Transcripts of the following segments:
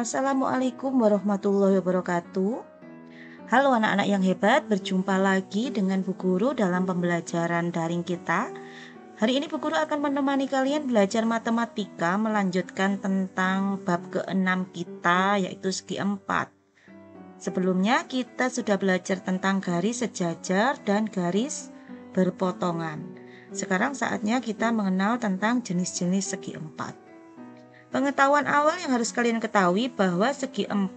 Assalamualaikum warahmatullahi wabarakatuh. Halo anak-anak yang hebat, berjumpa lagi dengan Bu Guru dalam pembelajaran daring kita. Hari ini Bu Guru akan menemani kalian belajar matematika, melanjutkan tentang bab ke-6 kita, yaitu segi 4. Sebelumnya kita sudah belajar tentang garis sejajar dan garis berpotongan. Sekarang saatnya kita mengenal tentang jenis-jenis segi 4. Pengetahuan awal yang harus kalian ketahui bahwa segi 4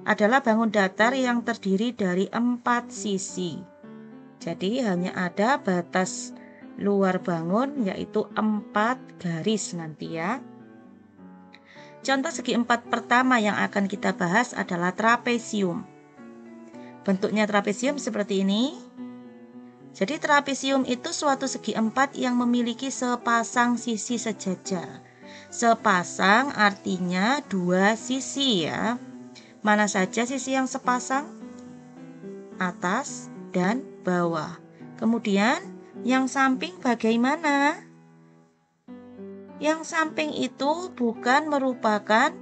adalah bangun datar yang terdiri dari 4 sisi. Jadi hanya ada batas luar bangun yaitu 4 garis nanti ya. Contoh segi 4 pertama yang akan kita bahas adalah trapesium. Bentuknya trapesium seperti ini. Jadi trapesium itu suatu segi 4 yang memiliki sepasang sisi sejajar. Sepasang artinya 2 sisi ya. Mana saja sisi yang sepasang? Atas dan bawah. Kemudian yang samping bagaimana? Yang samping itu bukan merupakan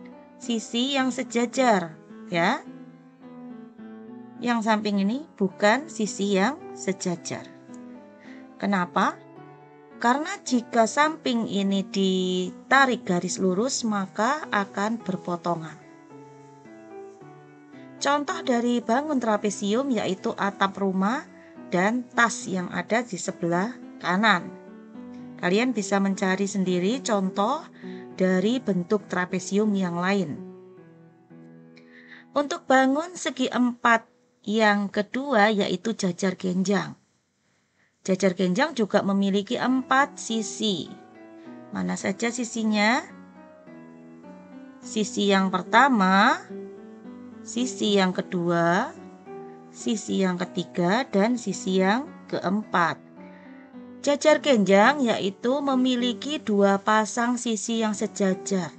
sisi yang sejajar ya. Yang samping ini bukan sisi yang sejajar. Kenapa? Karena jika samping ini ditarik garis lurus maka akan berpotongan. Contoh dari bangun trapesium yaitu atap rumah dan tas yang ada di sebelah kanan. Kalian bisa mencari sendiri contoh dari bentuk trapesium yang lain. Untuk bangun segi 4 yang kedua yaitu jajar genjang. Jajar genjang juga memiliki 4 sisi. Mana saja sisinya? Sisi yang pertama, sisi yang kedua, sisi yang ketiga, dan sisi yang keempat. Jajar genjang yaitu memiliki 2 pasang sisi yang sejajar.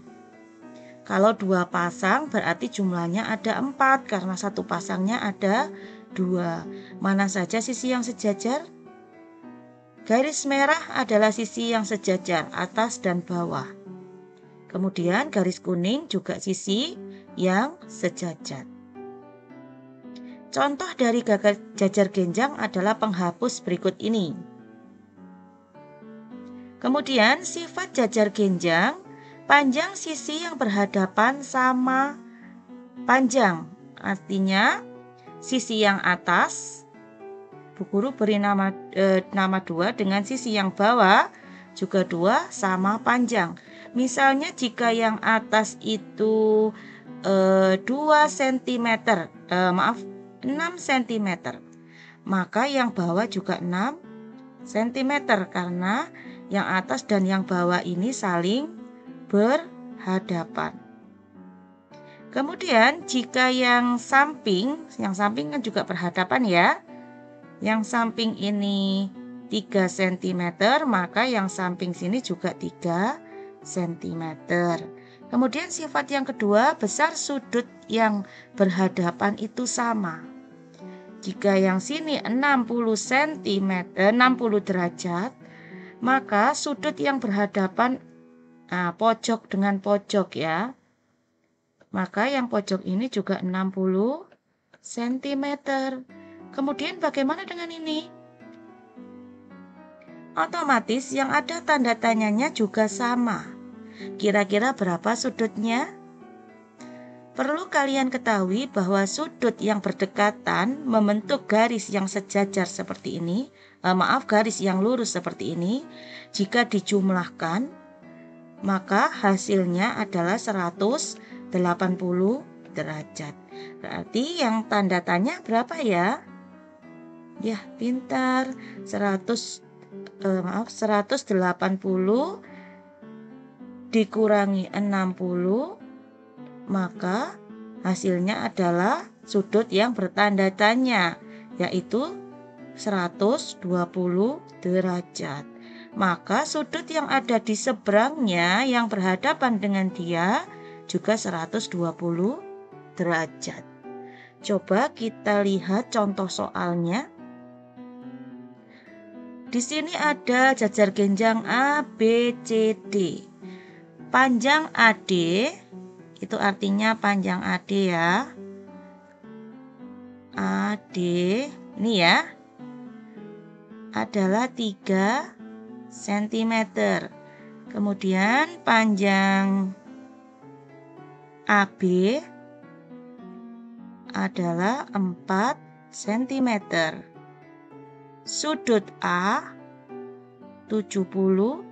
Kalau 2 pasang berarti jumlahnya ada 4 karena satu pasangnya ada 2. Mana saja sisi yang sejajar? Garis merah adalah sisi yang sejajar, atas dan bawah. Kemudian garis kuning juga sisi yang sejajar. Contoh dari jajar genjang adalah penghapus berikut ini. Kemudian sifat jajar genjang, panjang sisi yang berhadapan sama panjang. Artinya sisi yang atas Bu Guru beri nama 2 dengan sisi yang bawah juga 2 sama panjang. Misalnya jika yang atas itu 2 cm, 6 cm, maka yang bawah juga 6 cm karena yang atas dan yang bawah ini saling berhadapan. Kemudian jika yang samping kan juga berhadapan ya. Yang samping ini 3 cm, maka yang samping sini juga 3 cm. Kemudian sifat yang kedua, besar sudut yang berhadapan itu sama. Jika yang sini 60 derajat, maka sudut yang berhadapan pojok dengan pojok ya. Maka yang pojok ini juga 60 cm. Kemudian bagaimana dengan ini? Otomatis yang ada tanda tanyanya juga sama. Kira-kira berapa sudutnya? Perlu kalian ketahui bahwa sudut yang berdekatan membentuk garis yang sejajar seperti ini. Garis yang lurus seperti ini. Jika dijumlahkan, maka hasilnya adalah 180 derajat. Berarti yang tanda tanya berapa ya? Ya, pintar. 180 dikurangi 60, maka hasilnya adalah sudut yang bertanda tanya, yaitu 120 derajat. Maka sudut yang ada di seberangnya yang berhadapan dengan dia juga 120 derajat. Coba kita lihat contoh soalnya. Di sini ada jajar genjang A, B, C, D. Panjang AD Itu artinya panjang AD ya. AD ini ya adalah 3 cm. Kemudian panjang AB adalah 4 cm. Sudut A 70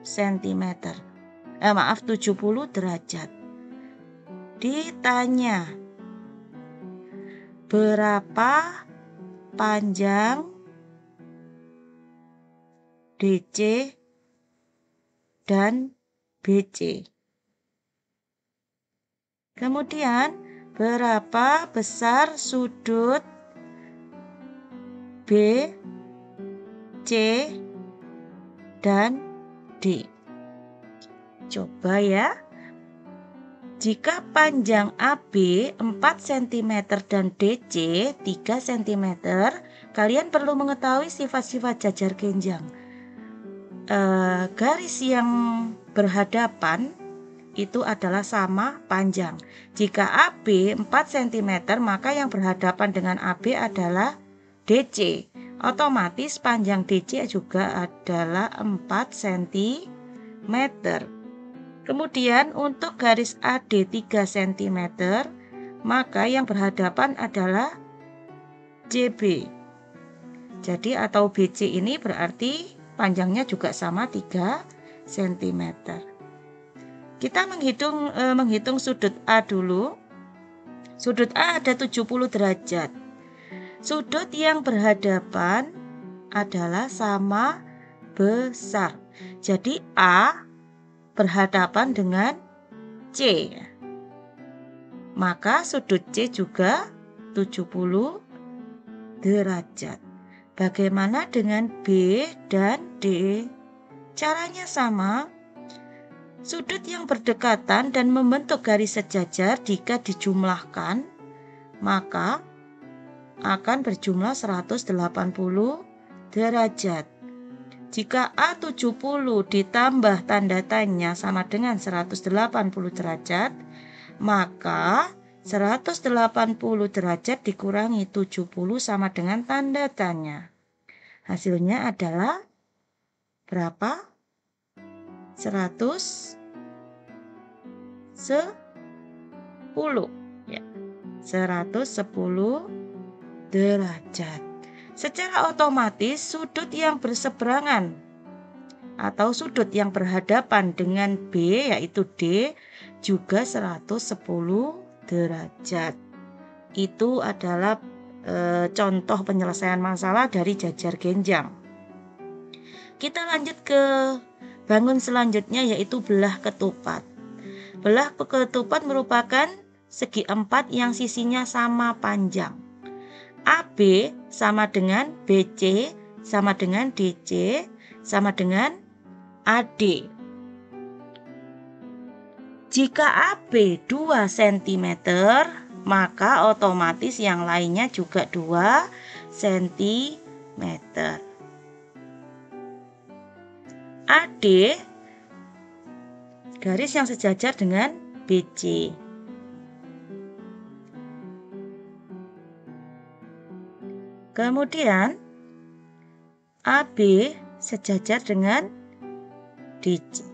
cm. 70 derajat. Ditanya, berapa panjang DC dan BC? Kemudian, berapa besar sudut B, C, dan D? Coba ya. Jika panjang AB 4 cm dan DC 3 cm, kalian perlu mengetahui sifat-sifat jajar genjang. Garis yang berhadapan itu adalah sama panjang. Jika AB 4 cm, maka yang berhadapan dengan AB adalah DC. Otomatis panjang DC juga adalah 4 cm. Kemudian untuk garis AD 3 cm, maka yang berhadapan adalah JB. Jadi atau BC ini berarti panjangnya juga sama 3 cm. Kita menghitung sudut A dulu. Sudut A ada 70 derajat. Sudut yang berhadapan adalah sama besar. Jadi A berhadapan dengan C. Maka sudut C juga 70 derajat. Bagaimana dengan B dan D? Caranya sama. Sudut yang berdekatan dan membentuk garis sejajar jika dijumlahkan, maka akan berjumlah 180 derajat. Jika A70 ditambah tanda tanya sama dengan 180 derajat, maka 180 derajat dikurangi 70 sama dengan tanda tanya. Hasilnya adalah berapa? 110 ya. 110 derajat. Secara otomatis sudut yang berseberangan atau sudut yang berhadapan dengan B yaitu D juga 110 derajat. Itu adalah contoh penyelesaian masalah dari jajar genjang. Kita lanjut ke bangun selanjutnya yaitu belah ketupat. Belah ketupat merupakan segi 4 yang sisinya sama panjang. AB sama dengan BC sama dengan DC sama dengan AD. Jika AB 2 cm, maka otomatis yang lainnya juga 2 cm. AD garis yang sejajar dengan BC. Kemudian AB sejajar dengan DC.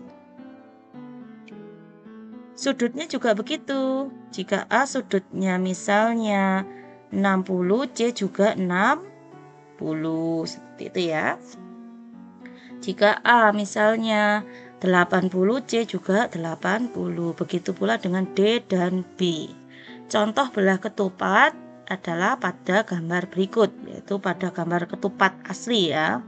Sudutnya juga begitu. Jika A sudutnya misalnya 60, C juga 60. Seperti itu ya. Jika A misalnya 80, C juga 80. Begitu pula dengan D dan B. Contoh belah ketupat adalah pada gambar berikut, yaitu pada gambar ketupat asli ya.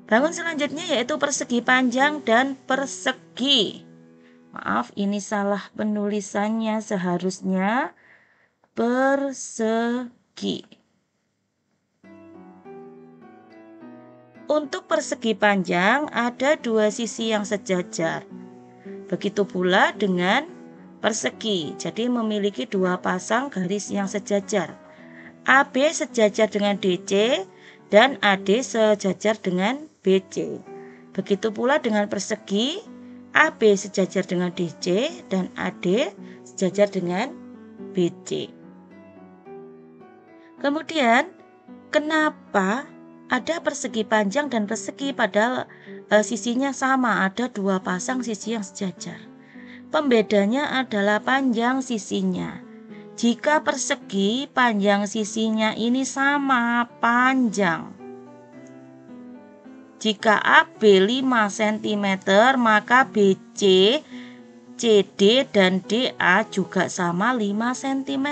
Bangun selanjutnya yaitu persegi panjang dan persegi. Maaf, ini salah penulisannya, seharusnya persegi. Untuk persegi panjang ada 2 sisi yang sejajar. Begitu pula dengan persegi, jadi memiliki 2 pasang garis yang sejajar. AB sejajar dengan DC dan AD sejajar dengan BC. Begitu pula dengan persegi, AB sejajar dengan DC dan AD sejajar dengan BC. Kemudian, kenapa ada persegi panjang dan persegi padahal sisinya sama, ada dua pasang sisi yang sejajar? Pembedanya adalah panjang sisinya. Jika persegi, panjang sisinya ini sama panjang. Jika AB 5 cm, maka BC, CD, dan DA juga sama 5 cm.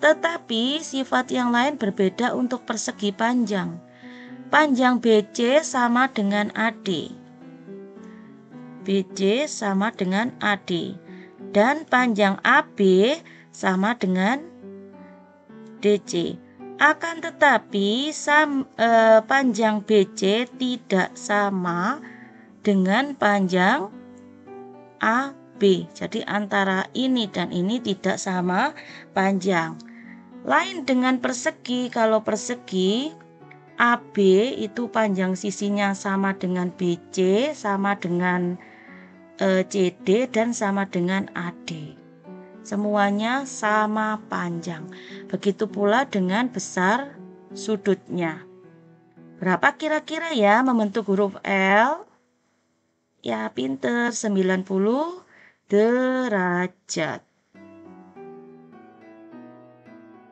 Tetapi sifat yang lain berbeda untuk persegi panjang. Panjang BC sama dengan AD. BC sama dengan AD. Dan panjang AB sama dengan DC. Akan tetapi panjang BC tidak sama dengan panjang AB. Jadi antara ini dan ini tidak sama panjang. Lain dengan persegi, kalau persegi AB itu panjang sisinya sama dengan BC, sama dengan CD, dan sama dengan AD. Semuanya sama panjang. Begitu pula dengan besar sudutnya. Berapa kira-kira ya membentuk huruf L? Ya pinter, 90 derajat.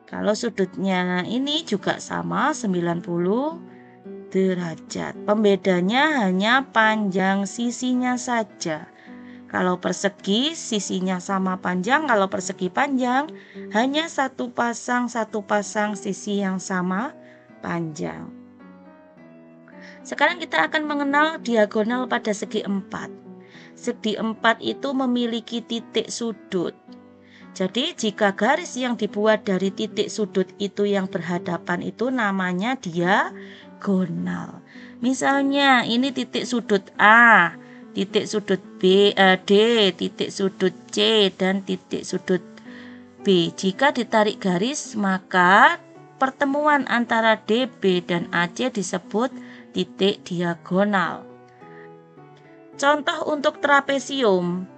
Kalau sudutnya ini juga sama 90 derajat. Pembedanya hanya panjang sisinya saja. Kalau persegi sisinya sama panjang, kalau persegi panjang hanya satu pasang sisi yang sama panjang. Sekarang kita akan mengenal diagonal pada segi 4. Segi 4 itu memiliki titik sudut. Jadi jika garis yang dibuat dari titik sudut itu yang berhadapan itu namanya diagonal. Misalnya ini titik sudut A, titik sudut D, titik sudut C, dan titik sudut B. Jika ditarik garis maka pertemuan antara DB dan AC disebut titik diagonal. Contoh untuk trapesium.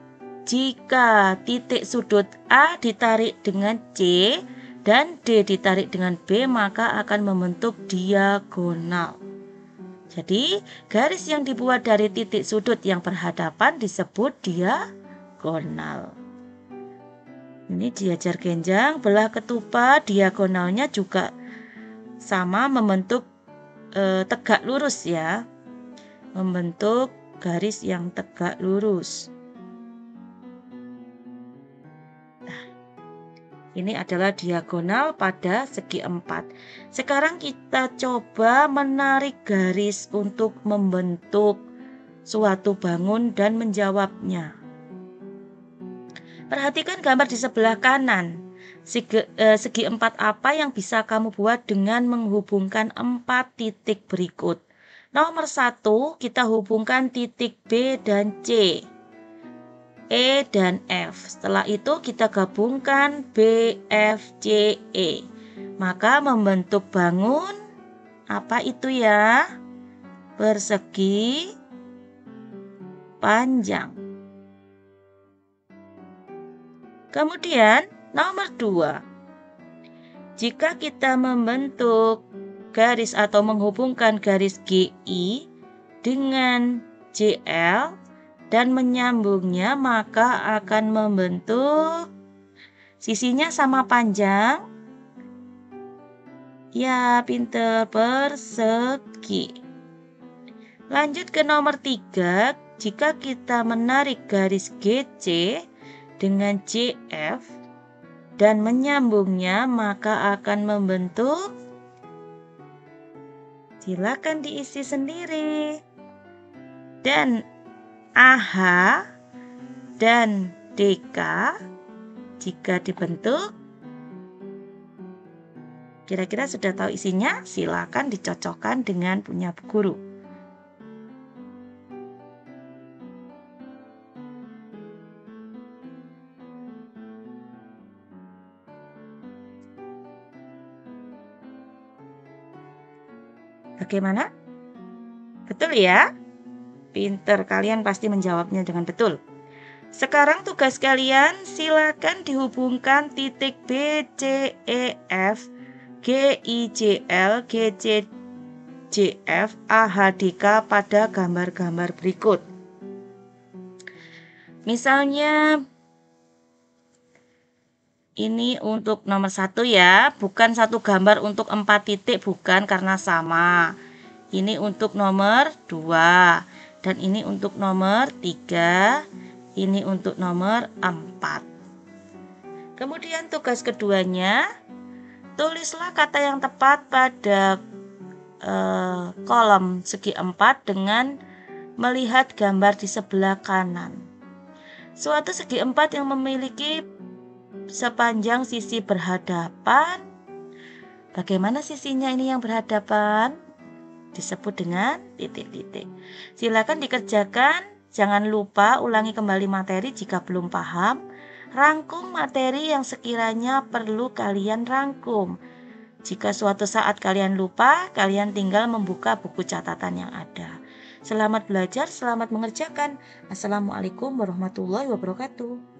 Jika titik sudut A ditarik dengan C dan D ditarik dengan B, maka akan membentuk diagonal. Jadi, garis yang dibuat dari titik sudut yang berhadapan disebut diagonal. Ini diajar genjang, belah ketupat, diagonalnya juga sama membentuk tegak lurus ya. Membentuk garis yang tegak lurus. Ini adalah diagonal pada segi 4. Sekarang kita coba menarik garis untuk membentuk suatu bangun dan menjawabnya. Perhatikan gambar di sebelah kanan. Segi 4 apa yang bisa kamu buat dengan menghubungkan 4 titik berikut? Nomor 1, kita hubungkan titik B dan C, E dan F. Setelah itu kita gabungkan B, F, C, E. Maka membentuk bangun apa itu ya? Persegi panjang. Kemudian nomor 2. Jika kita membentuk garis atau menghubungkan garis GI dengan JL dan menyambungnya, maka akan membentuk sisinya sama panjang. Ya, pinter, persegi. Lanjut ke nomor 3. Jika kita menarik garis GC dengan JF dan menyambungnya, maka akan membentuk, silakan diisi sendiri. Dan AH dan DK jika dibentuk, kira-kira sudah tahu isinya? Silakan dicocokkan dengan punya Bu Guru. Bagaimana? Betul ya? Pinter, kalian pasti menjawabnya dengan betul. Sekarang tugas kalian silakan dihubungkan titik B, C, E, F, G, I, J, L, G, C, J, F, A, H, D, K pada gambar-gambar berikut. Misalnya ini untuk nomor 1 ya, bukan satu gambar untuk 4 titik, bukan, karena sama. Ini untuk nomor 2 dan ini untuk nomor 3, ini untuk nomor 4. Kemudian tugas keduanya, tulislah kata yang tepat pada kolom segi 4 dengan melihat gambar di sebelah kanan. Suatu segi 4 yang memiliki sepanjang sisi berhadapan. Bagaimana sisinya ini yang berhadapan? Disebut dengan titik-titik. Silakan dikerjakan. Jangan lupa ulangi kembali materi jika belum paham. Rangkum materi yang sekiranya perlu kalian rangkum. Jika suatu saat kalian lupa, kalian tinggal membuka buku catatan yang ada. Selamat belajar, selamat mengerjakan. Assalamualaikum warahmatullahi wabarakatuh.